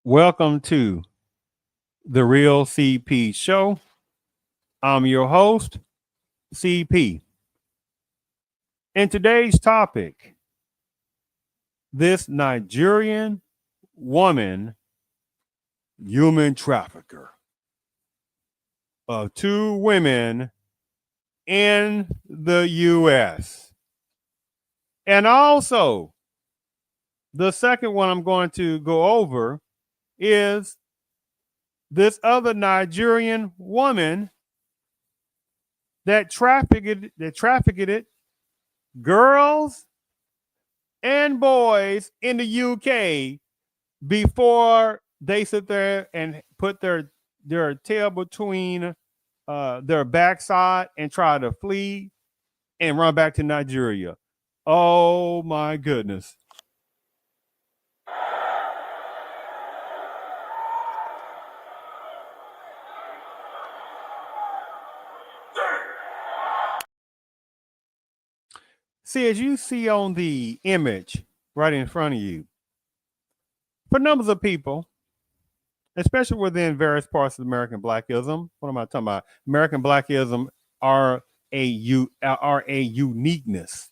Welcome to the Real CP Show. I'm your host, CP. In today's topic, this Nigerian woman human trafficker of two women in the U.S. And also, the second one I'm going to go over is this other Nigerian woman that trafficked girls and boys in the UK before they sit there and put their tail between their backside and try to flee and run back to Nigeria. Oh my goodness. See, as you see on the image right in front of you, for numbers of people, especially within various parts of American Blackism, what am I talking about? American Blackism are a uniqueness,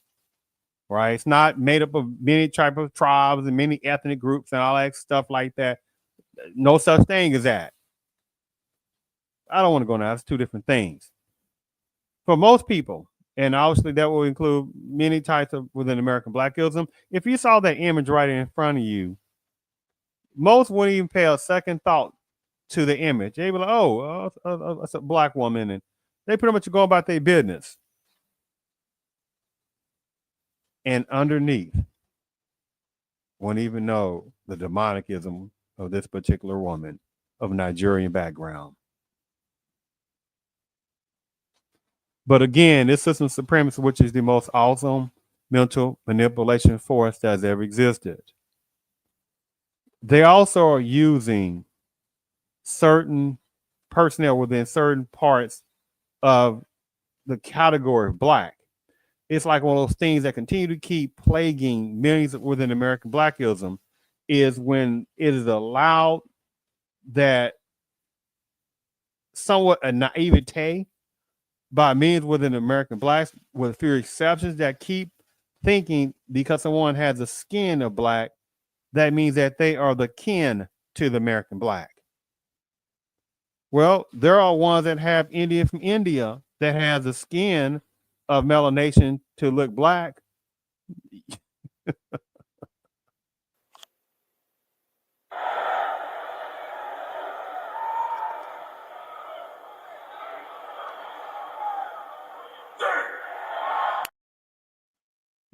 right? It's not made up of many type of tribes and many ethnic groups and all that stuff like that. No such thing as that. I don't want to go now. It's two different things. For most people, and obviously that will include many types of within American Blackism. If you saw that image right in front of you, most wouldn't even pay a second thought to the image. They'd be like, oh, it's a black woman. And they pretty much go about their business. And underneath, wouldn't even know the demonicism of this particular woman of Nigerian background. But again, this system supremacy, which is the most awesome mental manipulation force that has ever existed. They also are using certain personnel within certain parts of the category of black. It's like one of those things that continue to keep plaguing millions within American Blackism is when it is allowed that somewhat a naivete by means within American blacks, with a few exceptions, that keep thinking because someone has the skin of black, that means that they are the kin to the American black. Well, there are ones that have Indian from India that has the skin of melanation to look black.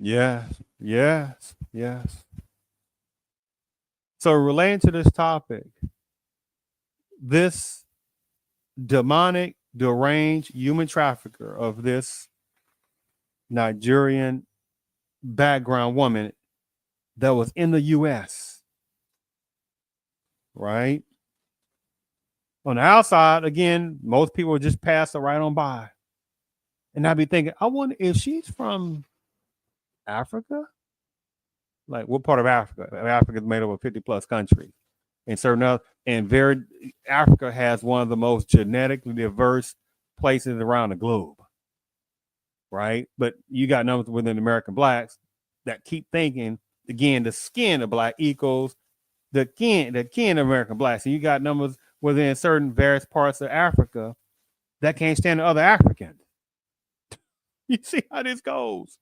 Yes. So relating to this topic, this demonic, deranged human trafficker of this Nigerian background woman that was in the U.S., right? On the outside, again, most people would just pass her right on by. And I'd be thinking, I wonder if she's from Africa? Like what part of Africa? Africa is made up of 50 plus countries. And certain other, and very Africa has one of the most genetically diverse places around the globe. Right? But you got numbers within American blacks that keep thinking, again, the skin of black equals the kin of American blacks. And you got numbers within certain various parts of Africa that can't stand the other Africans. You see how this goes.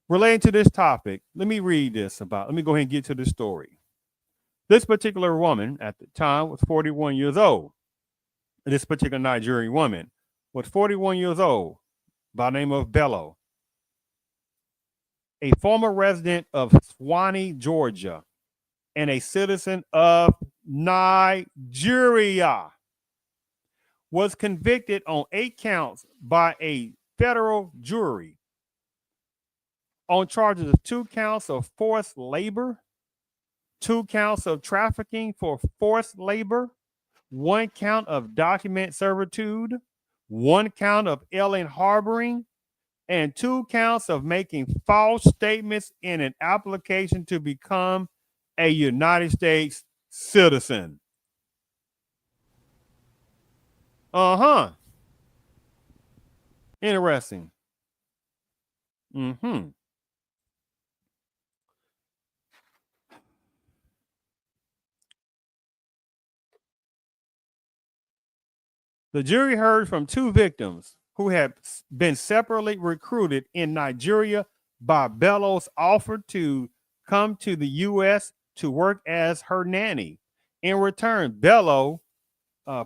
Relating to this topic, let me read this let me go ahead and get to the story. This particular woman at the time was 41 years old. This particular Nigerian woman was 41 years old by the name of Bello, a former resident of Swanee, Georgia, and a citizen of Nigeria, was convicted on 8 counts by a federal jury on charges of 2 counts of forced labor, 2 counts of trafficking for forced labor, 1 count of document servitude, 1 count of alien harboring, and 2 counts of making false statements in an application to become a United States citizen. Uh-huh. Interesting. Mm-hmm. The jury heard from two victims who had been separately recruited in Nigeria by Bellows offered to come to the U.S. to work as her nanny. In return, Bellow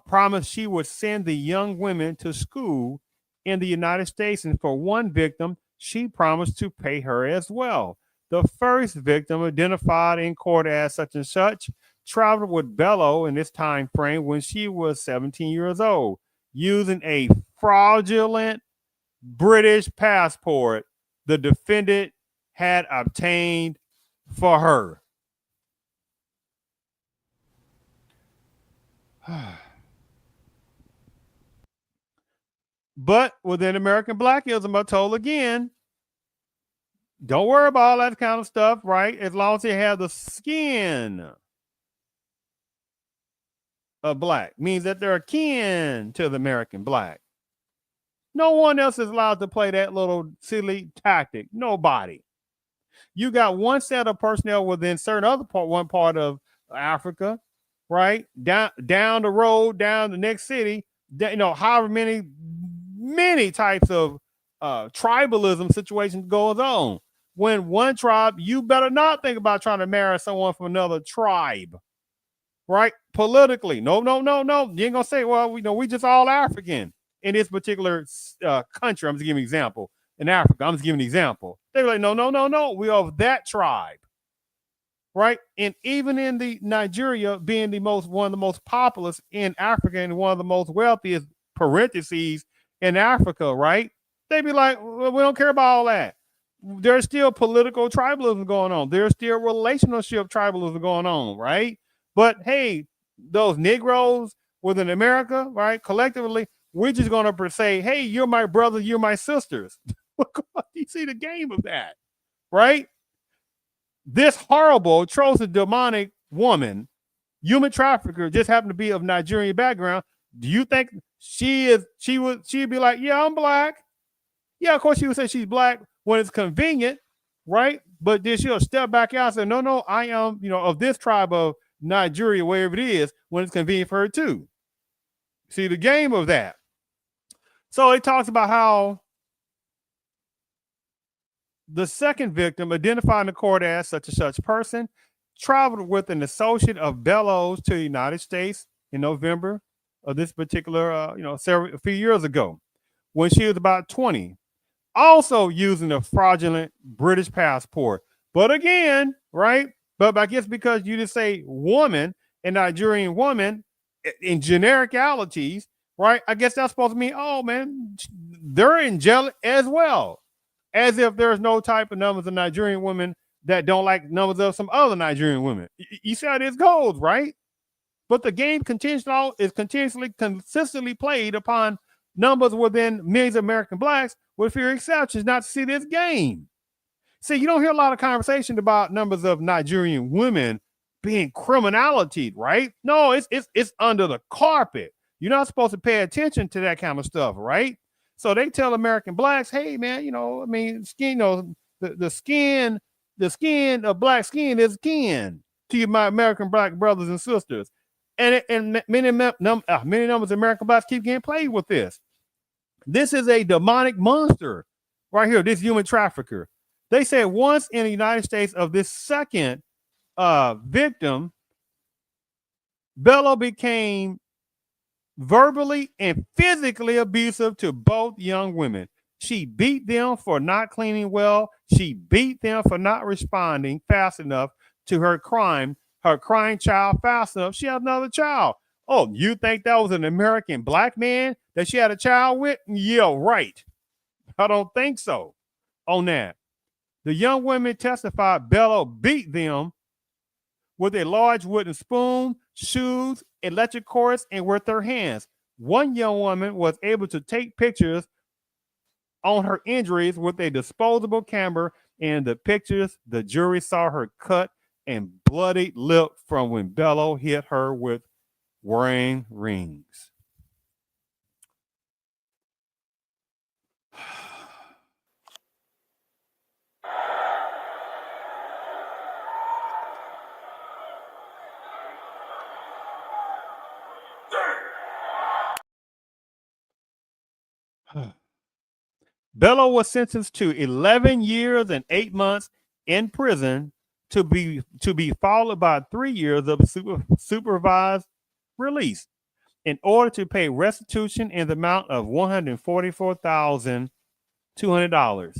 promised she would send the young women to school in the United States. And for one victim, she promised to pay her as well. The first victim, identified in court as such and such, traveled with Bello in this time frame when she was 17 years old, using a fraudulent British passport the defendant had obtained for her. But within American Blackism, I'm told again, don't worry about all that kind of stuff, right? As long as they have the skin of black, means that they're akin to the American black. No one else is allowed to play that little silly tactic. Nobody. You got one set of personnel within certain other one part of Africa, right? Down the road, down the next city, however many types of tribalism situations goes on. When one tribe, you better not think about trying to marry someone from another tribe, right? Politically, no. You ain't gonna say, well, we just all African in this particular country. I'm just giving an example. In Africa, I'm just giving an example. They're like, no. We are of that tribe, right? And even in the Nigeria being one of the most populous in Africa and one of the most wealthiest parentheses in Africa, right? They be like, well, we don't care about all that. There's still political tribalism going on. There's still relationship tribalism going on, right? But hey, those Negroes within America, right? Collectively, we're just going to say, hey, you're my brothers, you're my sisters. You see the game of that, right? This horrible, atrocious, demonic woman, human trafficker, just happened to be of Nigerian background. Do you think she'd be like, yeah, I'm black. Yeah, of course she would say she's black when it's convenient, right? But then she'll step back out and say, no, I am, of this tribe of Nigeria, wherever it is, when it's convenient for her too. See the game of that. So it talks about how the second victim, identified in the court as such and such person, traveled with an associate of Bellows to the United States in November of this particular, a few years ago, when she was about 20, also using a fraudulent British passport. But again, right? But I guess because you just say woman and Nigerian woman in genericalities, right? I guess that's supposed to mean, oh man, they're angelic as well. As if there's no type of numbers of Nigerian women that don't like numbers of some other Nigerian women. You see how this goes, right? But the game is consistently played upon numbers within millions of American blacks, with few exceptions, not to see this game. See, you don't hear a lot of conversation about numbers of Nigerian women being criminality, right? No, it's under the carpet. You're not supposed to pay attention to that kind of stuff, right? So they tell American blacks, hey man, skin, the skin of black skin is kin to you, my American black brothers and sisters. And many numbers of American blacks keep getting played with this. This is a demonic monster right here, this human trafficker. They said once in the United States of this second victim, Bello became verbally and physically abusive to both young women. She beat them for not cleaning well. She beat them for not responding fast enough to her crying child fast enough. She had another child. Oh, you think that was an American black man that she had a child with? Yeah, right. I don't think so on that. The young women testified Bello beat them with a large wooden spoon, shoes, electric cords, and with her hands. One young woman was able to take pictures on her injuries with a disposable camera. And the pictures, the jury saw her cut and bloodied lip from when Bello hit her with wearing rings. Bello was sentenced to 11 years and 8 months in prison to be followed by 3 years of supervised release in order to pay restitution in the amount of $144,200.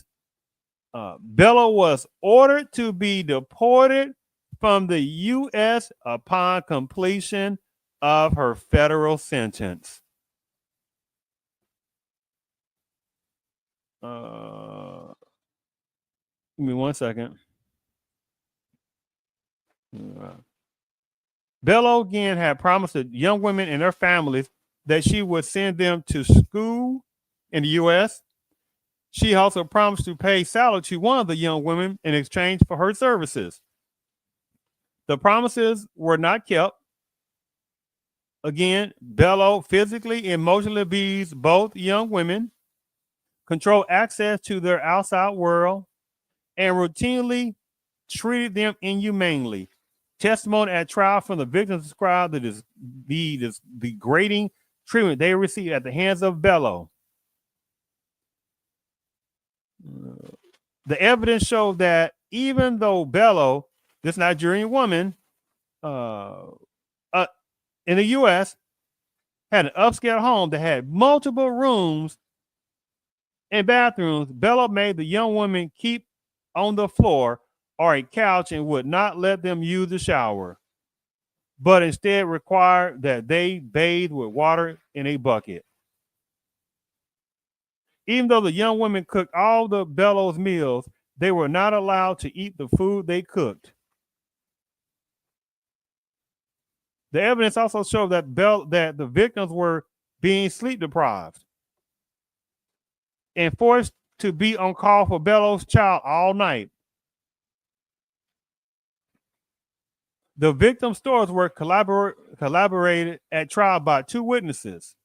Bello was ordered to be deported from the U.S. upon completion of her federal sentence. Give me 1 second. Bello again had promised the young women and their families that she would send them to school in the U.S. She also promised to pay salary to one of the young women in exchange for her services. The promises were not kept. Again, Bello physically and emotionally abused both young women, controlled access to their outside world, and routinely treated them inhumanely. Testimony at trial from the victims described the degrading treatment they received at the hands of Bello. The evidence showed that even though Bello, this Nigerian woman, in the U.S., had an upscale home that had multiple rooms and bathrooms, Bello made the young woman keep on the floor or a couch and would not let them use the shower, but instead required that they bathe with water in a bucket. Even though the young women cooked all the Bello's meals, they were not allowed to eat the food they cooked. The evidence also showed that the victims were being sleep deprived and forced to be on call for Bello's child all night. The victims' stories were collaborated at trial by 2 witnesses.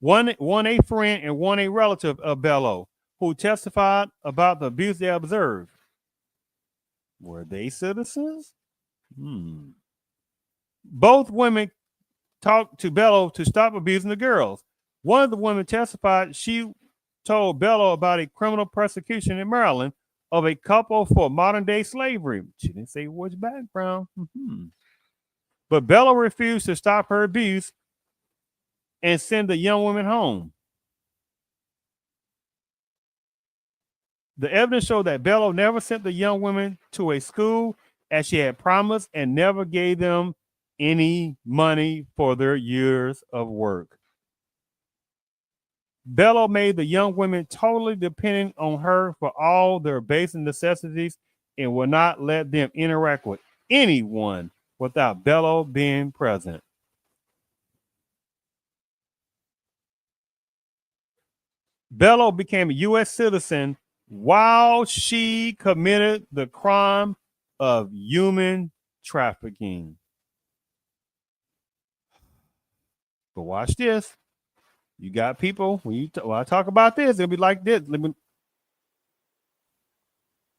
One a friend and one a relative of Bello, who testified about the abuse they observed. Were they citizens? Both women talked to Bello to stop abusing the girls. One of the women testified she told Bello about a criminal persecution in Maryland of a couple for modern-day slavery. She didn't say which background. But Bello refused to stop her abuse and send the young woman home. The evidence showed that Bello never sent the young women to a school as she had promised and never gave them any money for their years of work. Bello made the young women totally dependent on her for all their basic necessities and would not let them interact with anyone without Bello being present. Bello became a U.S. citizen while she committed the crime of human trafficking. But watch this. You got people, when I talk about this, it'll be like this. They're going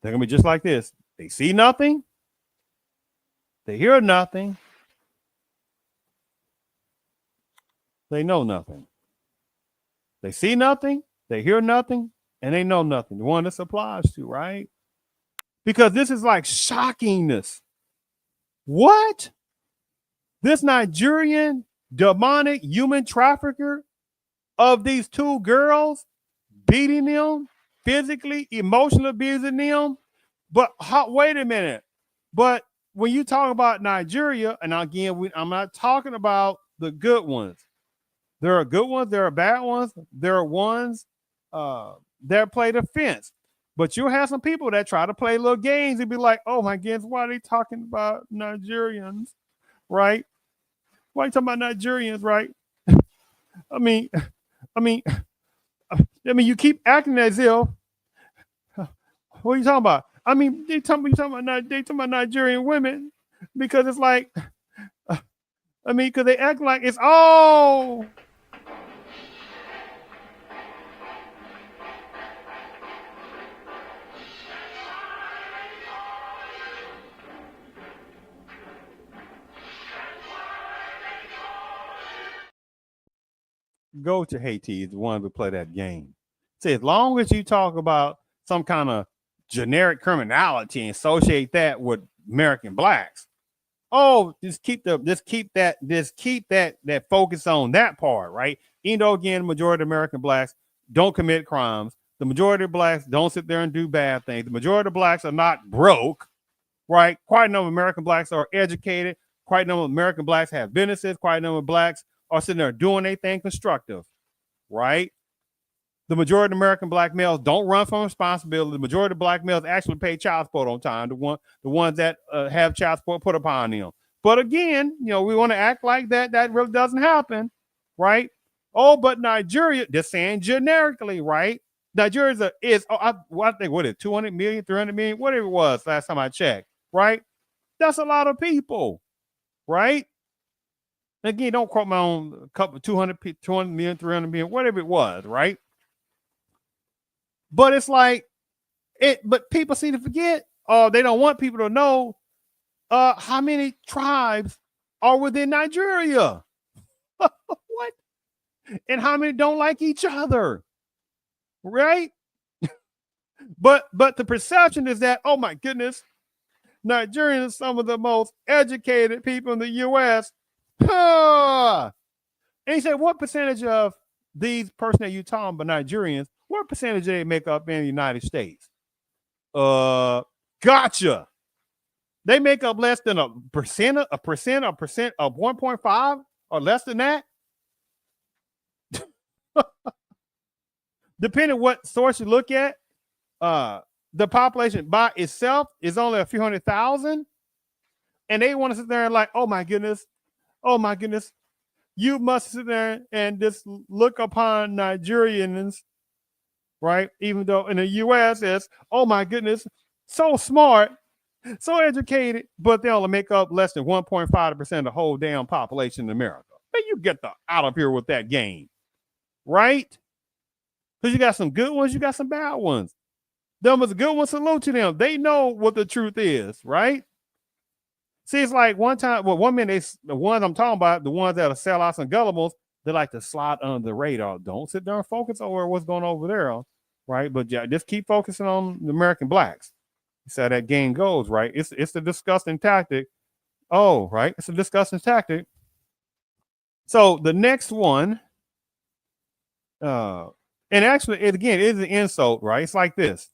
to be just like this. They see nothing. They hear nothing. They know nothing. They see nothing. They hear nothing. And they know nothing. The one this applies to, right? Because this is like shockingness. What? This Nigerian demonic human trafficker of these 2 girls, beating them, physically, emotionally abusing them. But wait a minute. But when you talk about Nigeria, and again, I'm not talking about the good ones. There are good ones. There are bad ones. There are ones that play the fence. But you'll have some people that try to play little games and be like, oh my goodness, why are they talking about Nigerians, right? Why are you talking about Nigerians, right? I mean, you keep acting as if. What are you talking about? I mean, they talking about Nigerian women because it's like, I mean, because they act like it's all. Go to Haiti is the one who play that game. See, as long as you talk about some kind of generic criminality and associate that with American blacks, oh, just keep that focus on that part, right? Even though again, the majority of American blacks don't commit crimes, the majority of blacks don't sit there and do bad things. The majority of blacks are not broke, right? Quite a number of American blacks are educated. Quite a number of American blacks have businesses. Quite a number of blacks are sitting there doing anything constructive, right? The majority of American black males don't run from responsibility. The majority of black males actually pay child support on time. The ones that have child support put upon them. But again, we want to act like that really doesn't happen, right? Oh, but Nigeria, just saying generically, right? Nigeria I think what is it, 200 million, 300 million, whatever it was last time I checked, right? That's a lot of people, right? Again, don't quote me on a couple 200 million, 300 million, whatever it was, right? But it's like but people seem to forget, or they don't want people to know how many tribes are within Nigeria. What? And how many don't like each other, right? But the perception is that, oh my goodness, Nigerians are some of the most educated people in the U.S. And he said, what percentage of these person that you're talking about, Nigerians, what percentage do they make up in the United States? Gotcha. They make up less than a percent of 1.5 or less than that. Depending what source you look at, the population by itself is only a few 100,000, and they want to sit there and like, oh my goodness, you must sit there and just look upon Nigerians, right? Even though in the U.S. it's, oh my goodness, so smart, so educated, but they only make up less than 1.5% of the whole damn population in America. But you get the out of here with that game, right? Because you got some good ones, you got some bad ones. Them was good ones, salute to them. They know what the truth is, right? See, it's like one time, well, one minute, the ones I'm talking about, the ones that are sellouts and gullibles, they like to slide under the radar. Don't sit there and focus on what's going on over there, right? But yeah, just keep focusing on the American blacks. That's how that game goes, right? It's a disgusting tactic. Oh, right. It's a disgusting tactic. So the next one, and actually, it is an insult, right? It's like this.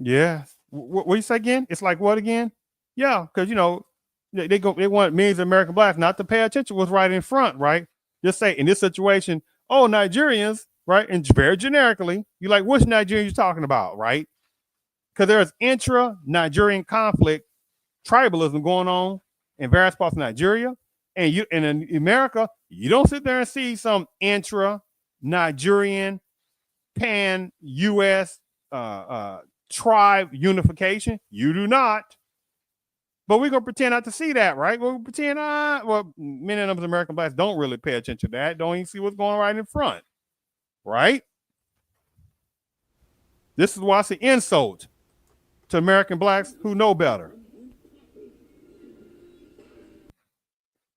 Yeah. What you say again? It's like what again? Yeah, because they want millions of American blacks not to pay attention to what's right in front, right? Just say in this situation, oh, Nigerians, right? And very generically, you're like, which Nigerian you talking about, right? Because there's intra-Nigerian conflict, tribalism going on in various parts of Nigeria. And in America, you don't sit there and see some intra-Nigerian pan-US tribe unification. You do not. But we're gonna pretend not to see that, right? We'll pretend, many of the American blacks don't really pay attention to that. Don't even see what's going on right in front, right? This is why it's an insult to American blacks who know better.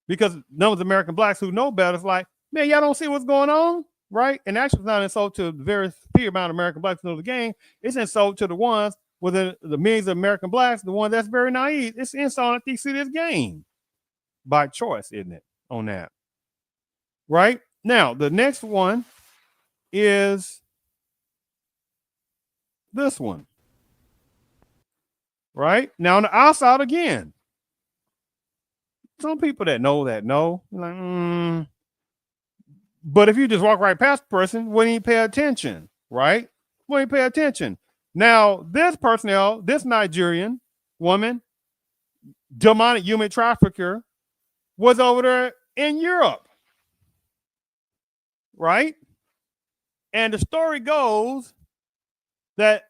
Because none of the American blacks who know better is like, man, y'all don't see what's going on, right? And actually, it's not an insult to the very few amount of American blacks who know the game. It's an insult to the ones within the millions of American blacks, the one that's very naive. It's an insult that they see this game by choice, isn't it? On that, right? Now, the next one is this one, right? Now, on the outside again, some people that know, like, but if you just walk right past the person, wouldn't even pay attention, right? Wouldn't pay attention. Now, this personnel, this Nigerian woman, demonic human trafficker, was over there in Europe. right? And the story goes that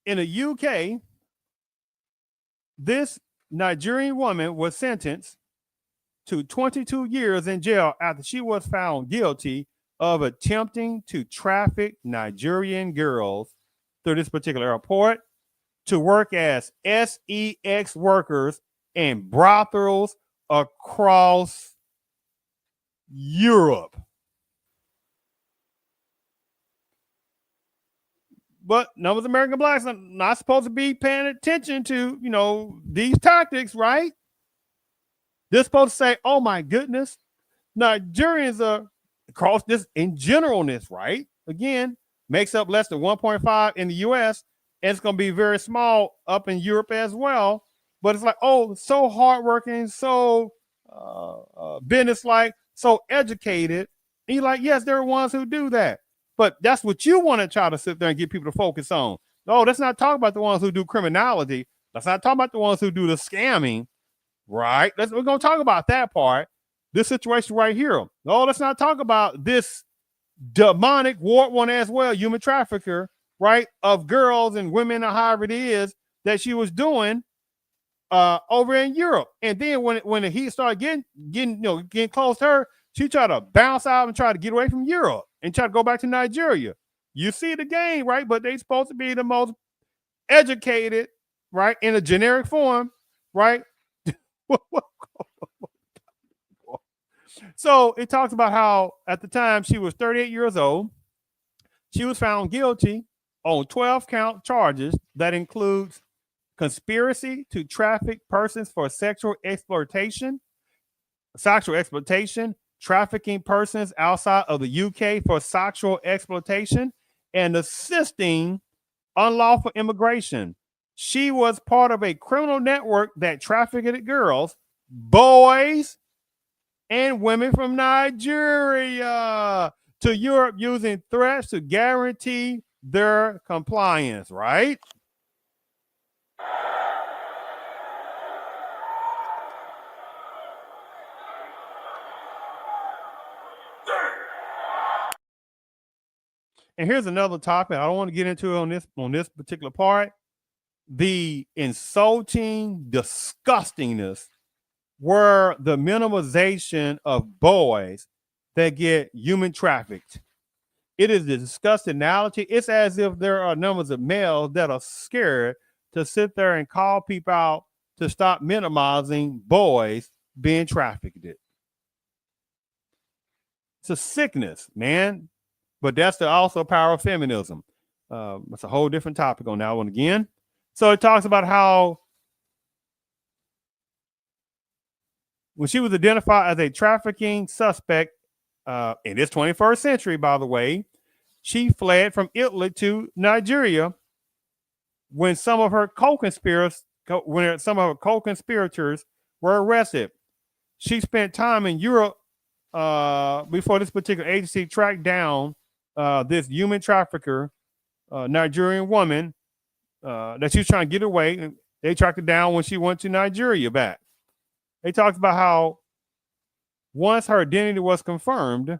in the UK, this Nigerian woman was sentenced to 22 years in jail after she was found guilty of attempting to traffic Nigerian girls through this particular airport to work as sex workers in brothels across Europe. But numbers of American blacks are not supposed to be paying attention to, these tactics, right? They're supposed to say, oh my goodness, Nigerians are across this in generalness, right? Again, makes up less than 1.5 in the US, and it's going to be very small up in Europe as well. But it's like, oh, so hardworking, so business-like, so educated. And you're like, yes, there are ones who do that. But that's what you want to try to sit there and get people to focus on. No, let's not talk about the ones who do criminality. Let's not talk about the ones who do the scamming, right? We're going to talk about that part. This situation right here. No, let's not talk about this demonic ward one as well, human trafficker, right? Of girls and women or however it is that she was doing over in Europe. And then when the heat started getting close to her, she tried to bounce out and try to get away from Europe and try to go back to Nigeria. You see the game, right? But they supposed to be the most educated, right? In a generic form, right? So it talks about how at the time she was 38 years old. She was found guilty on 12 count charges that includes conspiracy to traffic persons for sexual exploitation, trafficking persons outside of the UK for sexual exploitation, and assisting unlawful immigration. She was part of a criminal network that trafficked girls, boys, and women from Nigeria to Europe using threats to guarantee their compliance, right? And here's another topic I don't want to get into on this particular part. The insulting disgustingness were the minimization of boys that get human trafficked. It is the disgusting analogy. It's as if there are numbers of males that are scared to sit there and call people out to stop minimizing boys being trafficked. It's a sickness, man. But that's the also power of feminism. It's a whole different topic on that one again. So it talks about how when she was identified as a trafficking suspect in this 21st century, by the way, she fled from Italy to Nigeria when some of her co-conspirators were arrested. She spent time in Europe before this particular agency tracked down this human trafficker, Nigerian woman that she was trying to get away. And they tracked her down when she went to Nigeria back. They talked about how once her identity was confirmed,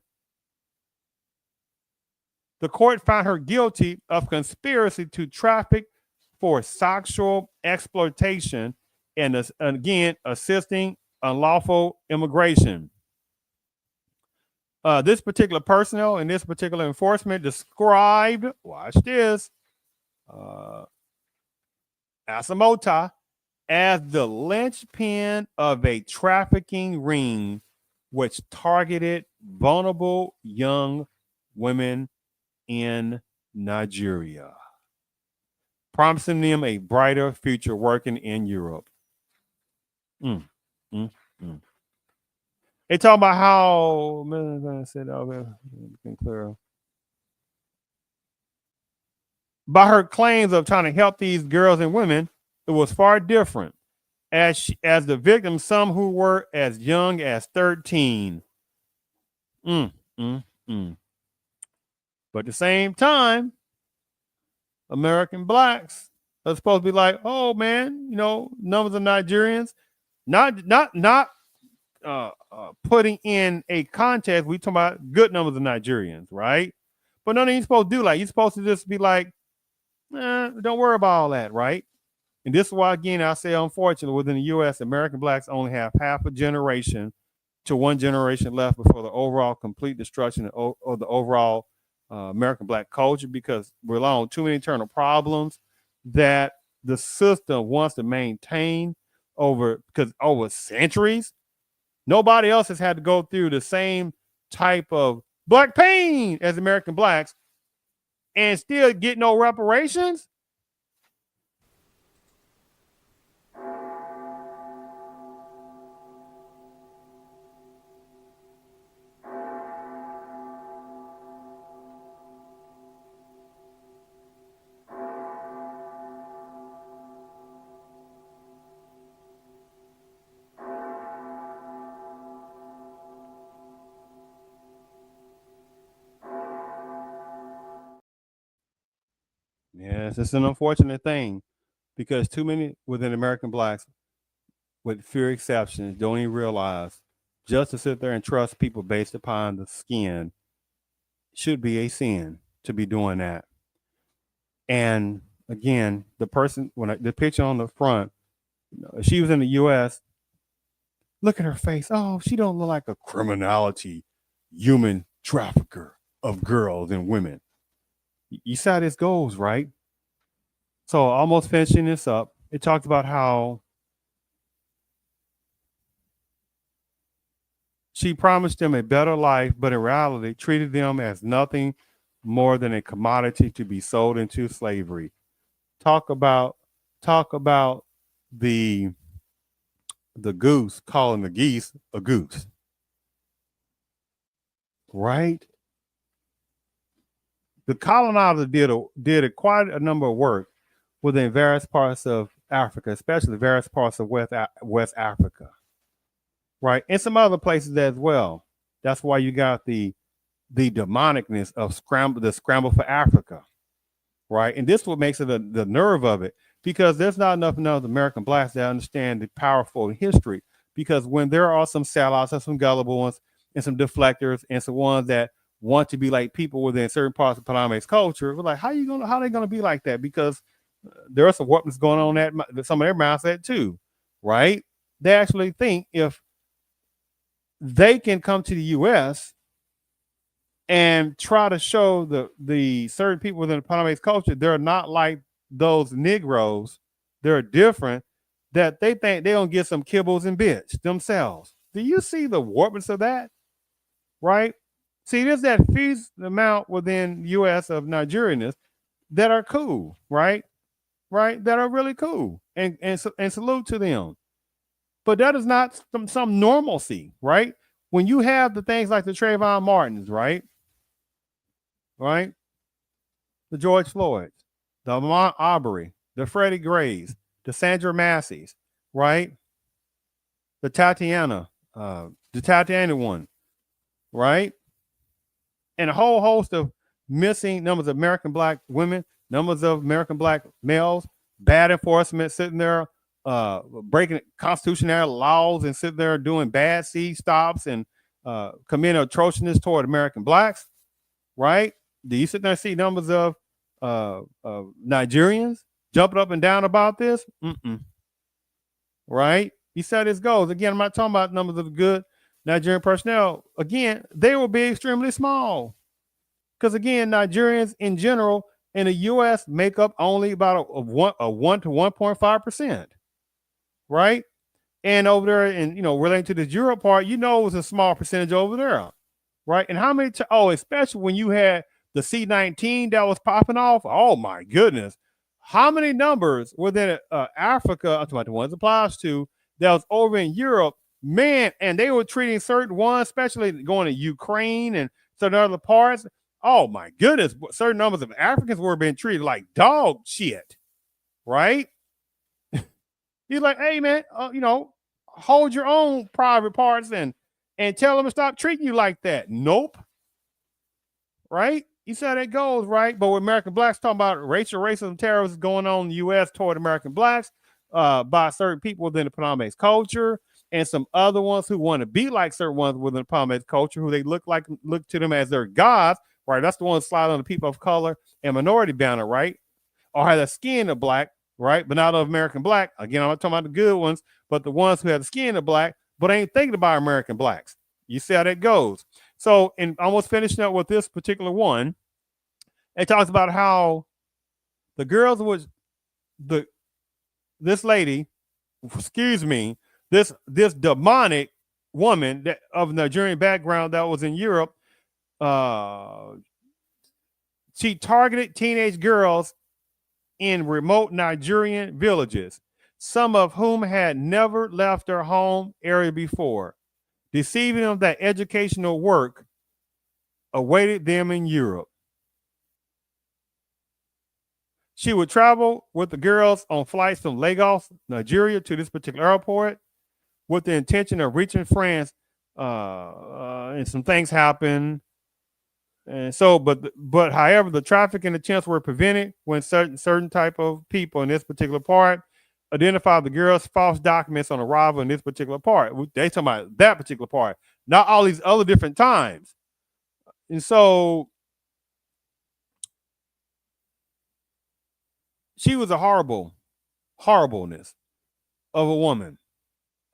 the court found her guilty of conspiracy to traffic for sexual exploitation and again, assisting unlawful immigration. This particular personnel and this particular enforcement described, watch this, Asamota as the linchpin of a trafficking ring which targeted vulnerable young women in Nigeria, promising them a brighter future working in Europe. They talk about how by her claims of trying to help these girls and women, it was far different. As the victims, some who were as young as 13. But at the same time, American blacks are supposed to be like, oh man, numbers of Nigerians, not putting in a contest. We talking about good numbers of Nigerians, right? But none of you supposed to do like you're supposed to just be like, don't worry about all that, right? And this is why, again, I say, unfortunately, within the U.S., American blacks only have half a generation to one generation left before the overall complete destruction of the overall American black culture, because we're on too many internal problems that the system wants to maintain over centuries. Nobody else has had to go through the same type of black pain as American blacks and still get no reparations. Yes, it's an unfortunate thing because too many within American blacks, with few exceptions, don't even realize just to sit there and trust people based upon the skin should be a sin to be doing that. And again, the person the picture on the front, she was in the U.S. Look at her face. Oh, she don't look like a criminality human trafficker of girls and women. You see how this goes, right? So almost finishing this up, it talked about how she promised them a better life, but in reality treated them as nothing more than a commodity to be sold into slavery. Talk about talk about the the goose calling the geese a goose, right? The colonizer did quite a number of work within various parts of Africa, especially various parts of West Africa, right, and some other places as well. That's why you got the demonicness of scramble for Africa, right? And this is what makes it the nerve of it, because there's not enough American blacks that understand the powerful history. Because when there are some sellouts and some gullible ones and some deflectors and some ones that want to be like people within certain parts of Paname's culture, we're like, how are they gonna be like that? Because there are some weapons going on at some of their mindset too, right? They actually think if they can come to the U.S. and try to show the certain people within the Panamese culture, they're not like those Negroes, they're different, that they think they're gonna get some kibbles and bits themselves. Do you see the warpness of that? Right? See, there's that fierce amount within the US of Nigerians that are cool, right? Right? That are really cool. And salute to them. But that is not some normalcy, right? When you have the things like the Trayvon Martins, right? Right? The George Floyds, the Ahmaud Arbery, the Freddie Grays, the Sandra Masseys, right? The Tatiana one, right? And a whole host of missing numbers of American black women, numbers of American black males, bad enforcement sitting there breaking constitutional laws and sitting there doing bad seed stops and committing atrociousness toward American blacks, right? Do you sit there and see numbers of Nigerians jumping up and down about this? Mm-mm. Right? You see how this goes. Again, I'm not talking about numbers of good Nigerian personnel. Again, they will be extremely small. Because again, Nigerians in general in the U.S. make up only about a 1 to 1.5%. Right? And over there, and relating to the Europe part, it was a small percentage over there. Right? And how many especially when you had the C-19 that was popping off. Oh my goodness. How many numbers within Africa, I'm talking about the ones it applies to, that was over in Europe, man, and they were treating certain ones, especially going to Ukraine and certain other parts. Oh my goodness, certain numbers of Africans were being treated like dog shit, right? He's like, hey man, hold your own private parts and tell them to stop treating you like that. Nope. Right? You see how that goes, right? But with American blacks talking about racial racism, terrorism going on in the U.S. toward American blacks by certain people within the Paname's culture, and some other ones who want to be like certain ones within the Palmate culture, who they look to them as their gods, right? That's the ones slide on the people of color and minority banner, right? Or have the skin of black, right? But not of American black. Again, I'm not talking about the good ones, but the ones who have the skin of black, but ain't thinking about American blacks. You see how that goes. So, in almost finishing up with this particular one, it talks about how the girls was this lady, excuse me, this demonic woman that of Nigerian background that was in Europe, uh, she targeted teenage girls in remote Nigerian villages, some of whom had never left their home area before, deceiving them that educational work awaited them in Europe. She would travel with the girls on flights from Lagos, Nigeria, to this particular airport with the intention of reaching France. And some things happened. And so, but however, the trafficking attempts were prevented when certain type of people in this particular part identified the girls' false documents on arrival in this particular part. They talking about that particular part, not all these other different times. And so she was a horribleness of a woman,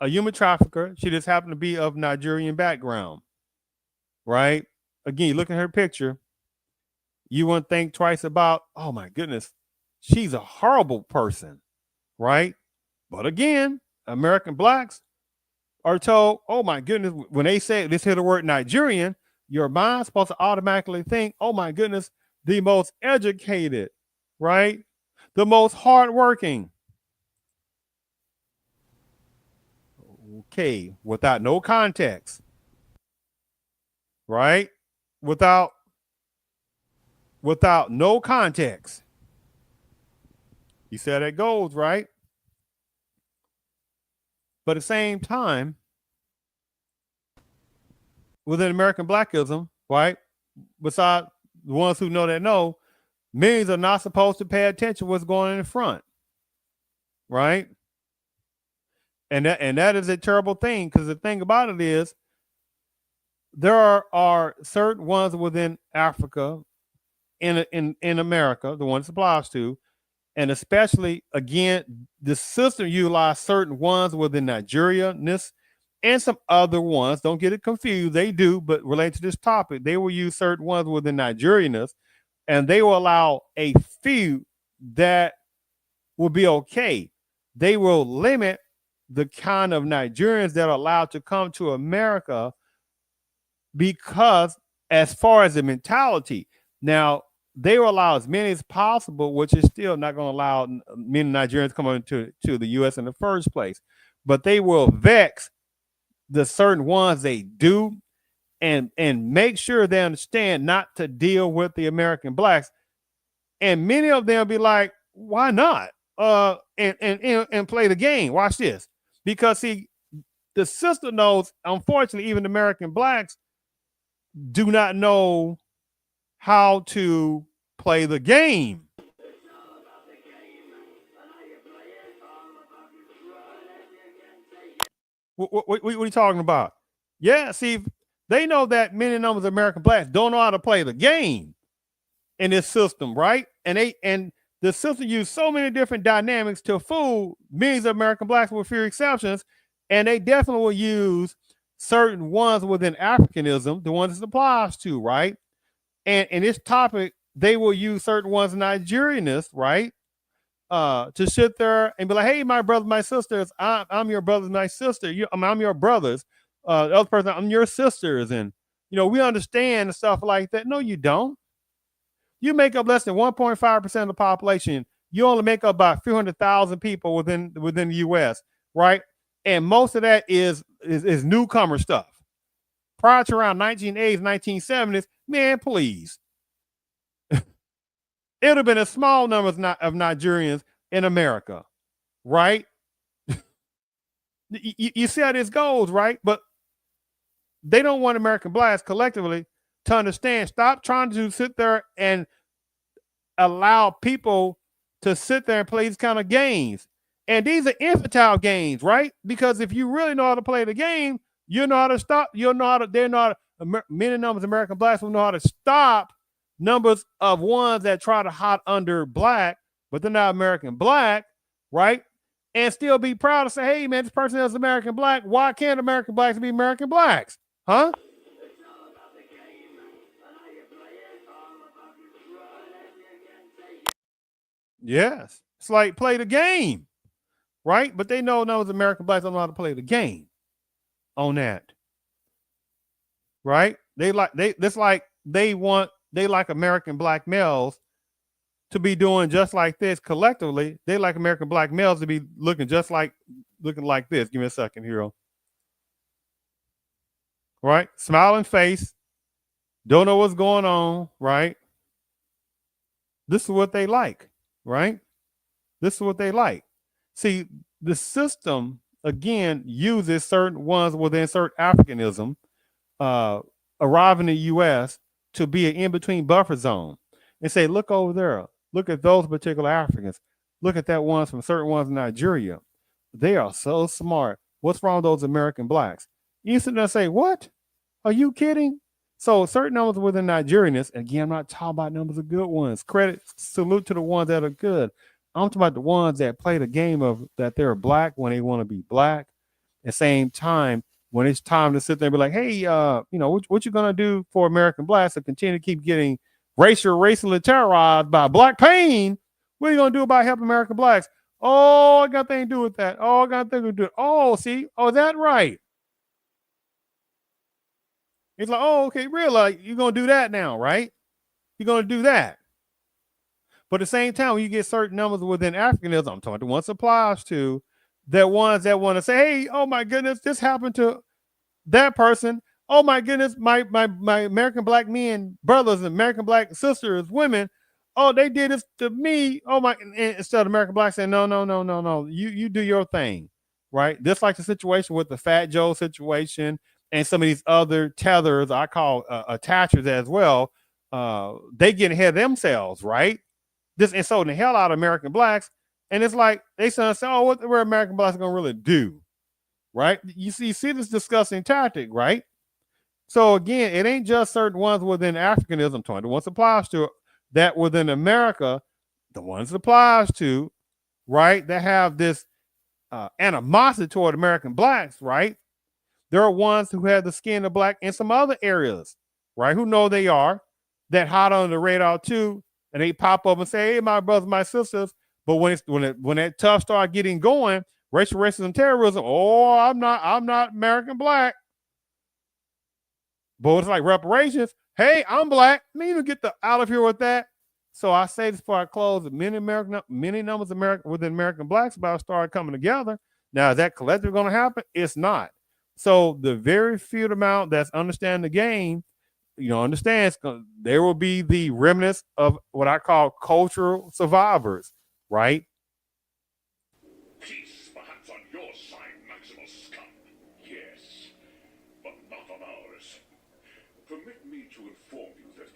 a human trafficker. She just happened to be of Nigerian background, right? Again, you look at her picture, you wouldn't think twice about, oh my goodness, she's a horrible person, right? But again, American blacks are told, oh my goodness, when they say this here the word Nigerian, your mind's supposed to automatically think, oh my goodness, the most educated, right? The most hardworking. Okay, without no context, right? Without no context. You see how that goes, right? But at the same time, within American blackism, right? Besides the ones who know that know, millions are not supposed to pay attention to what's going on in front, right? And that is a terrible thing, because the thing about it is there are certain ones within Africa, in America, the ones it applies to, and especially again, the system utilizes certain ones within Nigerianness and some other ones. Don't get it confused. They do, but related to this topic, they will use certain ones within Nigerianness, and they will allow a few that will be okay. They will limit the kind of Nigerians that are allowed to come to America, because as far as the mentality, now they will allow as many as possible, which is still not going to allow many Nigerians coming to the U.S. in the first place. But they will vex the certain ones they do, and make sure they understand not to deal with the American blacks. And many of them be like, why not? And play the game. Watch this. Because see, the system knows, unfortunately, even American blacks do not know how to play the game. What are you talking about? Yeah, see, they know that many numbers of American blacks don't know how to play the game in this system, right? And the system use so many different dynamics to fool millions of American blacks, with few exceptions, and they definitely will use certain ones within Africanism, the ones it applies to, right? And in this topic, they will use certain ones in Nigerianness, right? To sit there and be like, hey, my brothers, my sisters, I'm your brothers, my sister. I'm your brothers. The other person, I'm your sisters. And, we understand and stuff like that. No, you don't. You make up less than 1.5% of the population. You only make up about 300,000 people within the U.S., right? And most of that is newcomer stuff. Prior to around 1980s, 1970s, man, please. It would have been a small number of Nigerians in America, right? You see how this goes, right? But they don't want American blacks collectively to understand. Stop trying to sit there and allow people to sit there and play these kind of games. And these are infantile games, right? Because if you really know how to play the game, you know how to stop. You'll know how to. They're not many numbers. American blacks will know how to stop numbers of ones that try to hide under black, but they're not American black, right? And still be proud to say, "Hey, man, this person is American black. Why can't American blacks be American blacks? Huh?" Yes, it's like play the game, right? But they know those American blacks don't know how to play the game on that, right? They this like they like American black males to be doing just like this collectively. They like American black males to be looking like this. Give me a second, hero. Right? Smiling face, don't know what's going on, right? This is what they like, right? This is what they like. See, the system again uses certain ones within certain Africanism uh, arrive in the U.S. to be an in-between buffer zone and say, look over there, look at those particular Africans, look at that ones from certain ones in Nigeria. They are so smart. What's wrong with those American blacks? You sit there and say, what? Are you kidding? So certain numbers within Nigerians, again, I'm not talking about numbers of good ones. Credit, salute to the ones that are good. I'm talking about the ones that play the game of that they're black when they want to be black. At the same time, when it's time to sit there and be like, hey, what you gonna do for American blacks to continue to keep getting racially terrorized by black pain? What are you gonna do about helping American blacks? Oh, I got nothing to do with that. Oh, I got nothing to do. Oh, see, oh, that right. It's like, oh, okay, real, like you're gonna do that now, right? You're gonna do that. But at the same time, when you get certain numbers within Africanism, I'm talking about the ones applies to, that ones that want to say, hey, oh my goodness, this happened to that person. Oh my goodness, my American black men, brothers, and American black sisters, women. Oh, they did this to me. Oh my! And instead of American black saying, no, no, no, no, no, you do your thing, right? Just like the situation with the Fat Joe situation and some of these other tethers, I call attachers as well. They get ahead of themselves, right? Just insulting the hell out of American blacks, and it's like they say, oh, what were American blacks gonna really do? Right? You see this disgusting tactic, right? So again, it ain't just certain ones within Africanism, the ones applies to that within America, the ones it applies to, right? That have this animosity toward American blacks, right? There are ones who have the skin of black in some other areas, right? Who know they are that hot on the radar too, and they pop up and say, "Hey, my brothers, my sisters." But when that tough start getting going, racial racism, terrorism. Oh, I'm not American black. But it's like reparations. Hey, I'm black. Me even get the out of here with that. So I say this before I close. Many numbers of American within American blacks about to start coming together. Now, is that collective going to happen? It's not. So the very few amount that's understand the game, understands there will be the remnants of what I call cultural survivors, right? Peace, perhaps on your side, Maximal Scum. Yes, but not on ours. Permit me to inform you that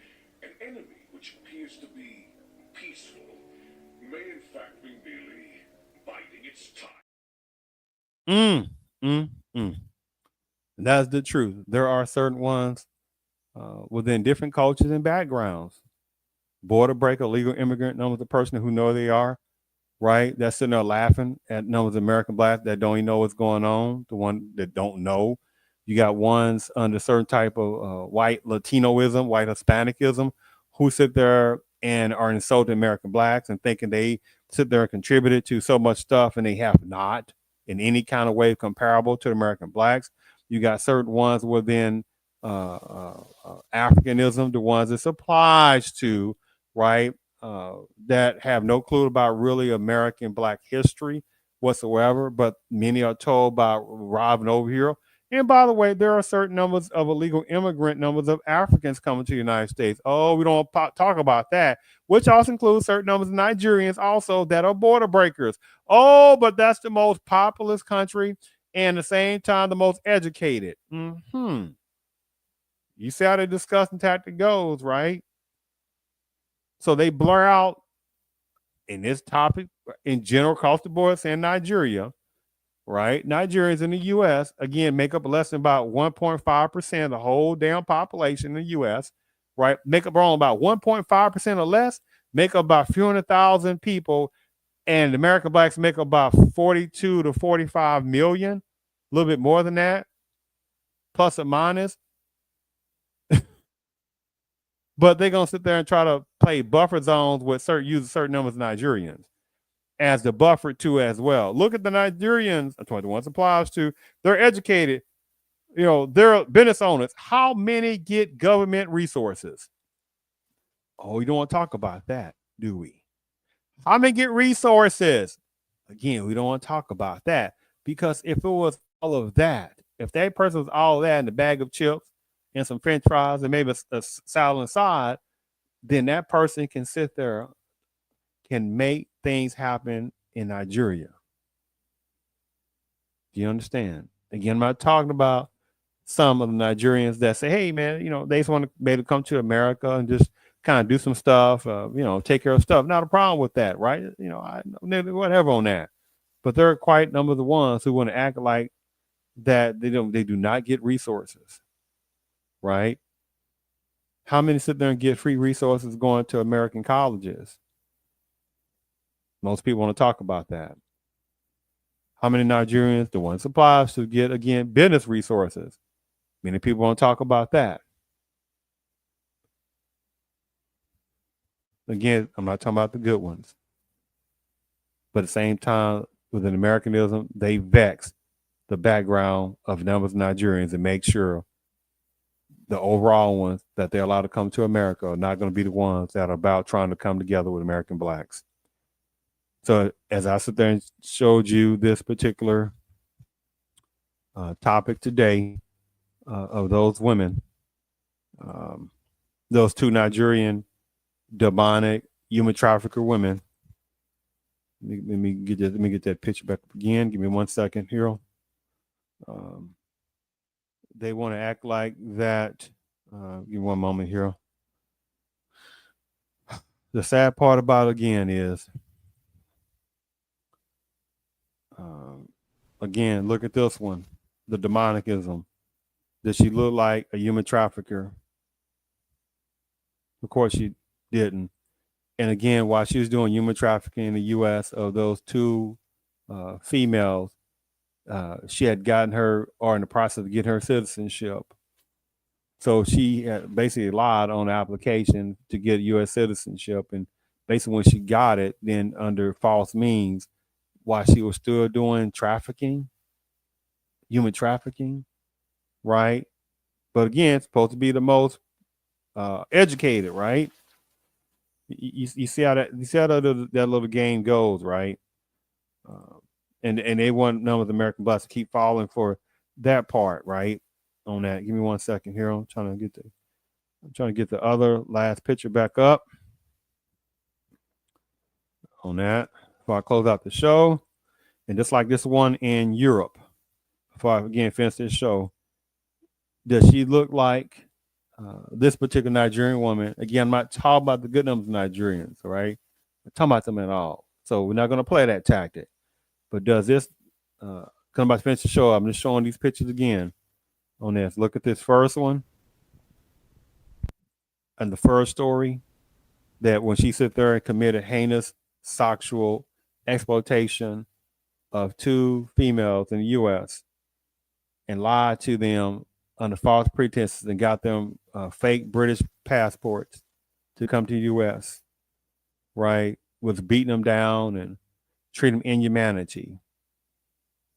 an enemy which appears to be peaceful may in fact be merely biding its time. Mm, mm, mm. That's the truth. There are certain ones within different cultures and backgrounds. Border breaker, legal immigrant, known as the person who know they are, right? That's sitting there laughing at numbers of American blacks that don't even know what's going on. The one that don't know. You got ones under certain type of white Latinoism, white Hispanicism, who sit there and are insulting American blacks and thinking they sit there and contributed to so much stuff and they have not in any kind of way comparable to the American blacks. You got certain ones within Africanism, the ones this applies to, right? That have no clue about really American black history whatsoever, but many are told about arriving over here. And by the way, there are certain numbers of illegal immigrant numbers of Africans coming to the United States. Oh, we don't talk about that, which also includes certain numbers of Nigerians also that are border breakers. Oh, but that's the most populous country and at the same time the most educated. You see how the disgusting tactic goes, right? So they blur out in this topic in general across the board saying Nigeria, right? Nigerians in the U.S. again make up less than about 1.5% of the whole damn population in the U.S. Right? Make up wrong about 1.5% or less. Make up about 300,000 people, and American blacks make up about 42 to 45 million, a little bit more than that, plus or minus. But they're gonna sit there and try to play buffer zones with use certain numbers of Nigerians as the buffer too as well. Look at the Nigerians, that's what the ones applies to. They're educated, they're business owners. How many get government resources? Oh, we don't want to talk about that, do we? How many get resources? Again, we don't want to talk about that because if it was all of that, if that person was all of that in a bag of chips and some French fries and maybe a salad inside, then that person can sit there, can make things happen in Nigeria. Do you understand? Again, I'm not talking about some of the Nigerians that say, hey, man, they just want to be able to come to America and just kind of do some stuff, take care of stuff. Not a problem with that, right? Whatever on that. But there are quite a number of the ones who want to act like that they do not get resources, right? How many sit there and get free resources going to American colleges? Most people want to talk about that. How many Nigerians, the one supplies to get, again, business resources? Many people want to talk about that. Again, I'm not talking about the good ones. But at the same time, within Americanism, they vex the background of numbers of Nigerians and make sure the overall ones that they're allowed to come to America are not going to be the ones that are about trying to come together with American blacks. So as I sit there and showed you this particular topic today of those women, those two Nigerian demonic human trafficker women. Let me get that picture back up again. Give me 1 second, Hero. They want to act like that. Give me one moment, Hero. The sad part about it again is, again, look at this one, the demonicism. Does she look like a human trafficker? Of course she didn't. And again, while she was doing human trafficking in the U.S. of those two females, she had gotten her, or in the process of getting her citizenship. So she had basically lied on the application to get U.S. citizenship. And basically when she got it, then under false means, while she was still doing trafficking, human trafficking, right? But again, it's supposed to be the most educated, right? You see how that little game goes, right? And they want none of the American blacks to keep falling for that part, right? On that, give me 1 second here. I'm trying to get the other last picture back up on that before I close out the show. And just like this one in Europe, before I again finish this show, does she look like this particular Nigerian woman? Again, I'm not talking about the good numbers of Nigerians, all right? I'm talking about them at all. So we're not going to play that tactic. But does this come about to finish the show? I'm just showing these pictures again on this. Look at this first one. And the first story, that when she sit there and committed heinous sexual exploitation of two females in the U.S. and lied to them under false pretenses and got them fake British passports to come to the U.S., right? Was beating them down and treating them inhumanity.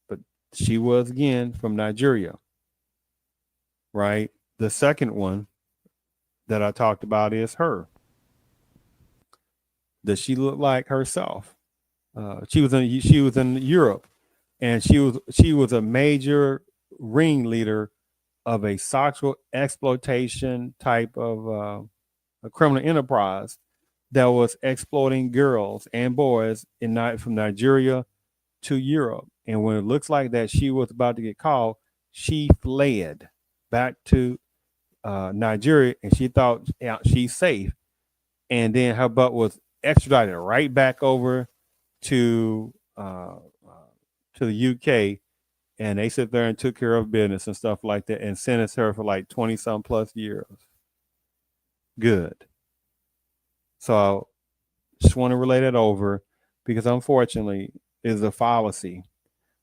But she was, again, from Nigeria, right? The second one that I talked about is her. Does she look like herself? She was in Europe, and she was a major ringleader of a sexual exploitation type of a criminal enterprise that was exploiting girls and boys from Nigeria to Europe. And when it looks like that she was about to get caught, she fled back to Nigeria, and she thought she's safe. And then her butt was extradited right back over to uh, to the UK, and they sit there and took care of business and stuff like that, and sentenced her for like 20 some plus years. Good. So just want to relay that over because unfortunately is a fallacy,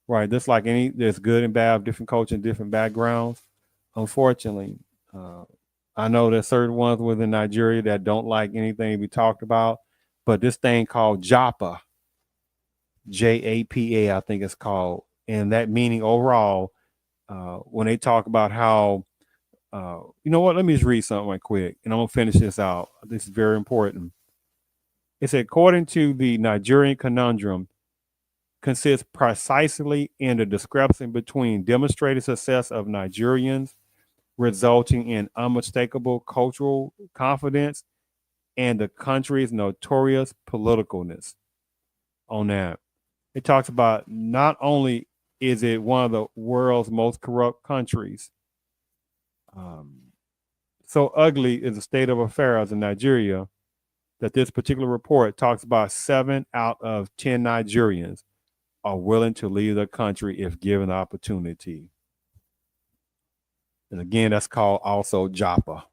right? Just like any, there's good and bad of different cultures and different backgrounds. Unfortunately, uh, I know there's certain ones within Nigeria that don't like anything we talked about, but this thing called Japa, JAPA, I think it's called, and that meaning overall, when they talk about how, you know what? Let me just read something right quick, and I'm gonna finish this out. This is very important. It's according to the Nigerian conundrum, consists precisely in the discrepancy between demonstrated success of Nigerians, resulting in unmistakable cultural confidence, and the country's notorious politicalness. On that, it talks about not only is it one of the world's most corrupt countries, um, so ugly is the state of affairs in Nigeria that this particular report talks about 7 out of 10 Nigerians are willing to leave the country if given the opportunity. And again, that's called also Japa.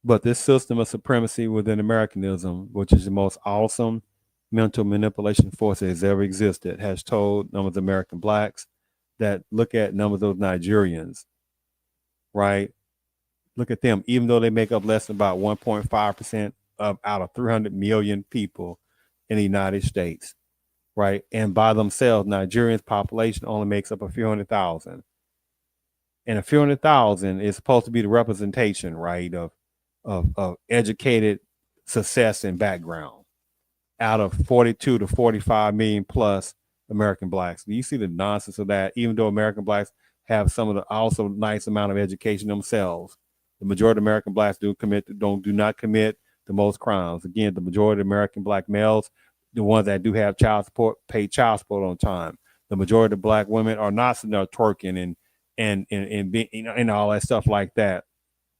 But this system of supremacy within Americanism, which is the most awesome mental manipulation force that has ever existed, has told numbers of American blacks that look at numbers of Nigerians, right? Look at them, even though they make up less than about 1.5% of out of 300 million people in the United States, right? And by themselves, Nigerians' population only makes up a few 100,000. And a few 100,000 is supposed to be the representation, right, of educated success and background out of 42 to 45 million plus American blacks. Do you see the nonsense of that? Even though American blacks have some of the also nice amount of education themselves, the majority of American blacks do not commit the most crimes. Again, the majority of American black males, the ones that do have child support, pay child support on time. The majority of black women are not sitting there twerking and all that stuff like that.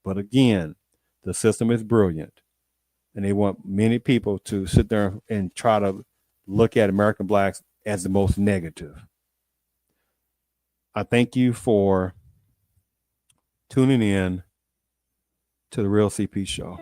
But again, the system is brilliant, and they want many people to sit there and try to look at American blacks as the most negative. I thank you for tuning in to the Real CP Show.